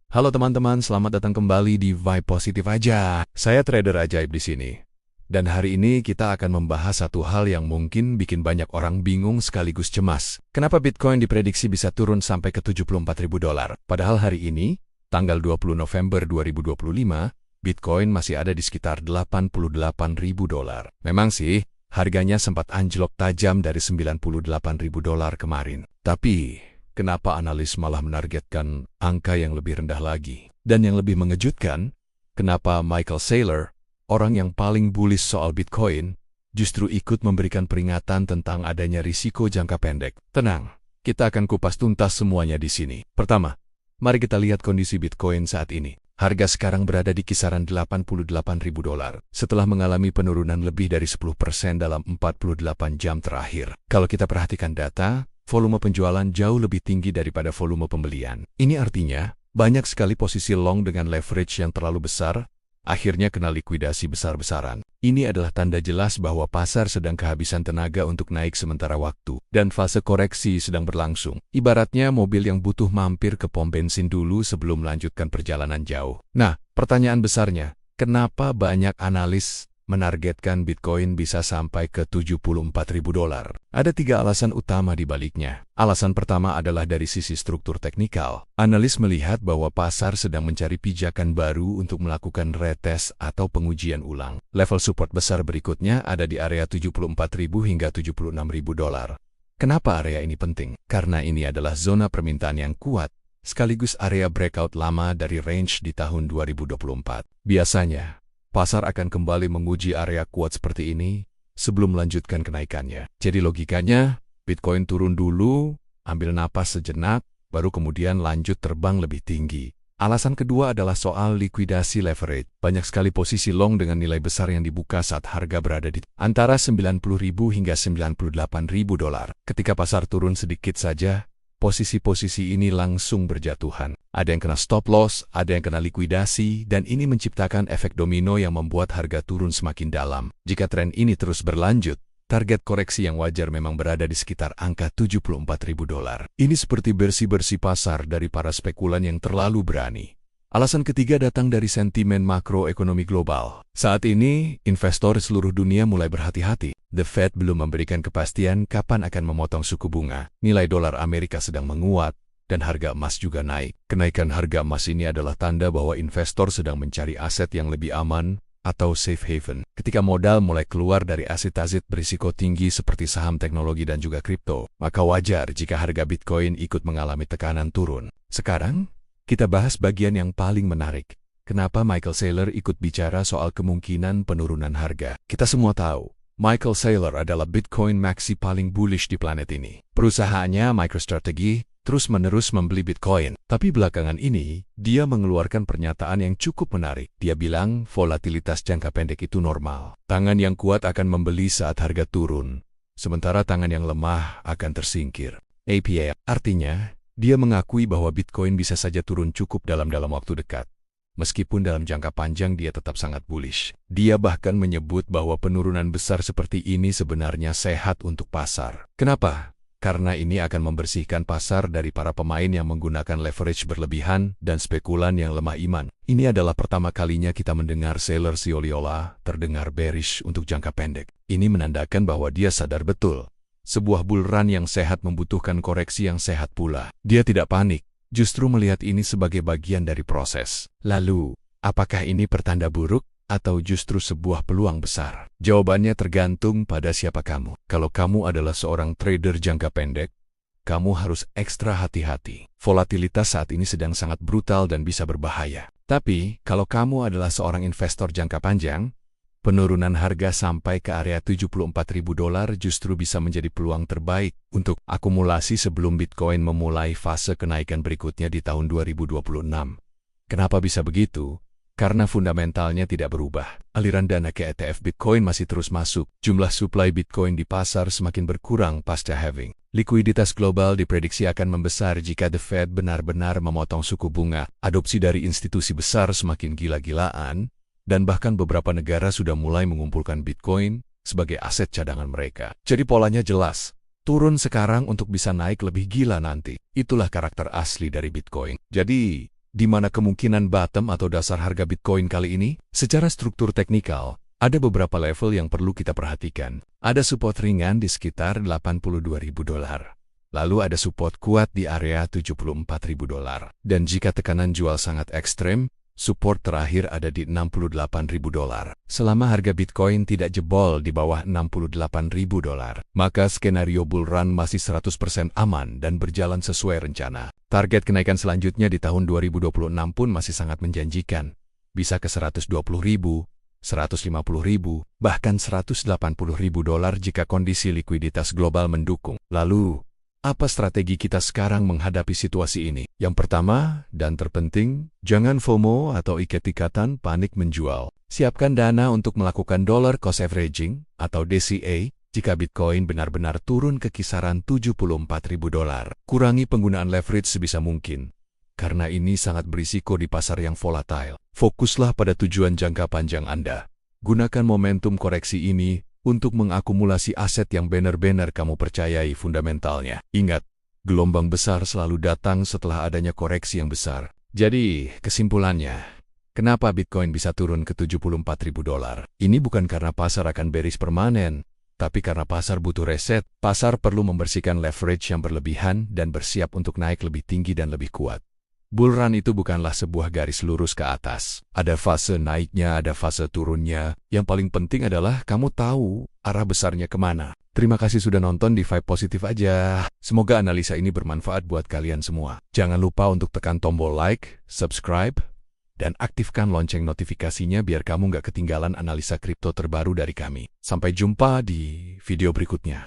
Halo teman-teman, selamat datang kembali di Vibe Positif Aja. Saya trader ajaib di sini. Dan hari ini kita akan membahas satu hal yang mungkin bikin banyak orang bingung sekaligus cemas. Kenapa Bitcoin diprediksi bisa turun sampai ke $74.000? Padahal hari ini, tanggal 20 November 2025, Bitcoin masih ada di sekitar $88.000. Memang sih, harganya sempat anjlok tajam dari $98.000 kemarin. Tapi kenapa analis malah menargetkan angka yang lebih rendah lagi? Dan yang lebih mengejutkan, kenapa Michael Saylor, orang yang paling bullish soal Bitcoin, justru ikut memberikan peringatan tentang adanya risiko jangka pendek? Tenang, kita akan kupas tuntas semuanya di sini. Pertama, mari kita lihat kondisi Bitcoin saat ini. Harga sekarang berada di kisaran $88.000 setelah mengalami penurunan lebih dari 10% dalam 48 jam terakhir. Kalau kita perhatikan data, volume penjualan jauh lebih tinggi daripada volume pembelian. Ini artinya, banyak sekali posisi long dengan leverage yang terlalu besar, akhirnya kena likuidasi besar-besaran. Ini adalah tanda jelas bahwa pasar sedang kehabisan tenaga untuk naik sementara waktu, dan fase koreksi sedang berlangsung. Ibaratnya mobil yang butuh mampir ke pom bensin dulu sebelum melanjutkan perjalanan jauh. Nah, pertanyaan besarnya, kenapa banyak analis menargetkan Bitcoin bisa sampai ke $74.000? Ada 3 alasan utama di baliknya. Alasan pertama adalah dari sisi struktur teknikal. Analis melihat bahwa pasar sedang mencari pijakan baru untuk melakukan retest atau pengujian ulang. Level support besar berikutnya ada di area $74.000 hingga $76.000. Kenapa area ini penting? Karena ini adalah zona permintaan yang kuat, sekaligus area breakout lama dari range di tahun 2024. Biasanya, pasar akan kembali menguji area kuat seperti ini sebelum melanjutkan kenaikannya. Jadi logikanya, Bitcoin turun dulu, ambil napas sejenak, baru kemudian lanjut terbang lebih tinggi. Alasan kedua adalah soal likuidasi leverage. Banyak sekali posisi long dengan nilai besar yang dibuka saat harga berada di antara $90.000 hingga $98.000. Ketika pasar turun sedikit saja, posisi-posisi ini langsung berjatuhan. Ada yang kena stop loss, ada yang kena likuidasi, dan ini menciptakan efek domino yang membuat harga turun semakin dalam. Jika tren ini terus berlanjut, target koreksi yang wajar memang berada di sekitar angka $74.000. Ini seperti bersih-bersih pasar dari para spekulan yang terlalu berani. Alasan ketiga datang dari sentimen makroekonomi global. Saat ini, investor seluruh dunia mulai berhati-hati. The Fed belum memberikan kepastian kapan akan memotong suku bunga. Nilai dolar Amerika sedang menguat, dan harga emas juga naik. Kenaikan harga emas ini adalah tanda bahwa investor sedang mencari aset yang lebih aman atau safe haven. Ketika modal mulai keluar dari aset-aset berisiko tinggi seperti saham teknologi dan juga kripto, maka wajar jika harga Bitcoin ikut mengalami tekanan turun. Sekarang, kita bahas bagian yang paling menarik. Kenapa Michael Saylor ikut bicara soal kemungkinan penurunan harga? Kita semua tahu, Michael Saylor adalah Bitcoin maxi paling bullish di planet ini. Perusahaannya MicroStrategy terus-menerus membeli Bitcoin. Tapi belakangan ini, dia mengeluarkan pernyataan yang cukup menarik. Dia bilang volatilitas jangka pendek itu normal. Tangan yang kuat akan membeli saat harga turun, sementara tangan yang lemah akan tersingkir. APA artinya, dia mengakui bahwa Bitcoin bisa saja turun cukup dalam waktu dekat. Meskipun dalam jangka panjang dia tetap sangat bullish. Dia bahkan menyebut bahwa penurunan besar seperti ini sebenarnya sehat untuk pasar. Kenapa? Karena ini akan membersihkan pasar dari para pemain yang menggunakan leverage berlebihan dan spekulan yang lemah iman. Ini adalah pertama kalinya kita mendengar Saylor seolah-olah terdengar bearish untuk jangka pendek. Ini menandakan bahwa dia sadar betul. Sebuah bull run yang sehat membutuhkan koreksi yang sehat pula. Dia tidak panik, justru melihat ini sebagai bagian dari proses. Lalu, apakah ini pertanda buruk atau justru sebuah peluang besar? Jawabannya tergantung pada siapa kamu. Kalau kamu adalah seorang trader jangka pendek, kamu harus ekstra hati-hati. Volatilitas saat ini sedang sangat brutal dan bisa berbahaya. Tapi, kalau kamu adalah seorang investor jangka panjang, penurunan harga sampai ke area $74.000 justru bisa menjadi peluang terbaik untuk akumulasi sebelum Bitcoin memulai fase kenaikan berikutnya di tahun 2026. Kenapa bisa begitu? Karena fundamentalnya tidak berubah. Aliran dana ke ETF Bitcoin masih terus masuk. Jumlah supply Bitcoin di pasar semakin berkurang pasca halving. Likuiditas global diprediksi akan membesar jika The Fed benar-benar memotong suku bunga. Adopsi dari institusi besar semakin gila-gilaan, dan bahkan beberapa negara sudah mulai mengumpulkan Bitcoin sebagai aset cadangan mereka. Jadi polanya jelas, turun sekarang untuk bisa naik lebih gila nanti. Itulah karakter asli dari Bitcoin. Jadi, Di mana kemungkinan bottom atau dasar harga Bitcoin kali ini? Secara struktur teknikal, ada beberapa level yang perlu kita perhatikan. Ada support ringan di sekitar $82.000. Lalu ada support kuat di area $74.000. Dan jika tekanan jual sangat ekstrem, support terakhir ada di $68.000. Selama harga Bitcoin tidak jebol di bawah $68.000, maka skenario bull run masih 100% aman dan berjalan sesuai rencana. Target kenaikan selanjutnya di tahun 2026 pun masih sangat menjanjikan. Bisa ke $120.000, $150.000, bahkan $180.000 jika kondisi likuiditas global mendukung. Lalu, apa strategi kita sekarang menghadapi situasi ini? Yang pertama, dan terpenting, jangan FOMO atau ikat-ikatan panik menjual. Siapkan dana untuk melakukan dollar cost averaging atau DCA jika Bitcoin benar-benar turun ke kisaran $74.000. Kurangi penggunaan leverage sebisa mungkin, karena ini sangat berisiko di pasar yang volatile. Fokuslah pada tujuan jangka panjang Anda. Gunakan momentum koreksi ini untuk mengakumulasi aset yang benar-benar kamu percayai fundamentalnya. Ingat, gelombang besar selalu datang setelah adanya koreksi yang besar. Jadi, kesimpulannya, kenapa Bitcoin bisa turun ke $74.000? Ini bukan karena pasar akan bearish permanen, tapi karena pasar butuh reset. Pasar perlu membersihkan leverage yang berlebihan dan bersiap untuk naik lebih tinggi dan lebih kuat. Bull run itu bukanlah sebuah garis lurus ke atas. Ada fase naiknya, ada fase turunnya. Yang paling penting adalah kamu tahu arah besarnya kemana. Terima kasih sudah nonton di Vibe Positif aja. Semoga analisa ini bermanfaat buat kalian semua. Jangan lupa untuk tekan tombol like, subscribe, dan aktifkan lonceng notifikasinya biar kamu nggak ketinggalan analisa kripto terbaru dari kami. Sampai jumpa di video berikutnya.